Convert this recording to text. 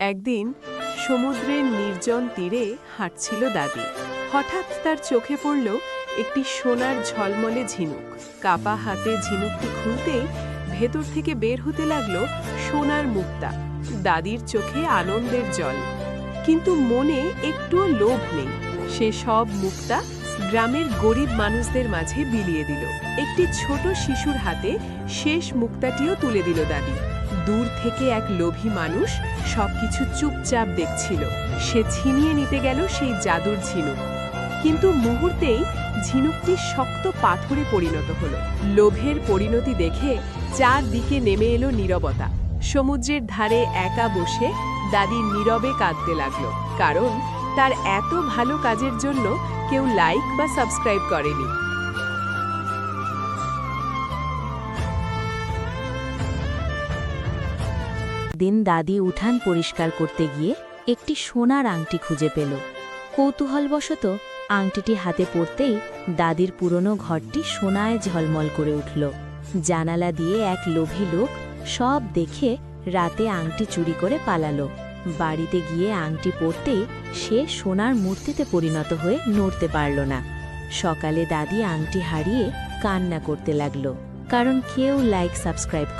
একদিন সমুদ্রের নির্জন তীরে হাঁটছিল দাদি। হঠাৎ তার চোখে পড়ল একটি সোনার ঝলমলে ঝিনুক। কাপা হাতে ঝিনুকটি খুলতেই ভেতর থেকে বের হতে লাগলো সোনার মুক্তা। দাদির চোখে আনন্দের জল, কিন্তু মনে একটুও লোভ নেই। সে সব মুক্তা গ্রামের গরিব মানুষদের মাঝে বিলিয়ে দিল। একটি ছোট শিশুর হাতে শেষ মুক্তাটিও তুলে দিল দাদি। দূর থেকে এক লোভী মানুষ সবকিছু চুপচাপ দেখছিল। সে ছিনিয়ে নিতে গেল সেই জাদুর ঝিনুক, কিন্তু মুহূর্তেই ঝিনুকটি শক্ত পাথরে পরিণত হলো। লোভের পরিণতি দেখে চারদিকে নেমে এলো নীরবতা। সমুদ্রের ধারে একা বসে দাদি নীরবে কাঁদতে লাগলো, কারণ তার এত ভালো কাজের জন্য কেউ লাইক বা সাবস্ক্রাইব করেনি। দিন দাদি উঠান পরিষ্কার করতে গিয়ে একটি সোনার আংটি খুঁজে পেল। কৌতূহলবশত আংটিটি হাতে পড়তেই দাদির পুরনো ঘরটি সোনায় ঝলমল করে উঠল। জানালা দিয়ে এক লোভী লোক সব দেখে রাতে আংটি চুরি করে পালালো। বাড়িতে গিয়ে আংটি পরতেই সে সোনার মূর্তিতে পরিণত হয়ে নড়তে পারল না। সকালে দাদি আংটি হারিয়ে কান্না করতে লাগল, কারণ কেউ লাইক সাবস্ক্রাইব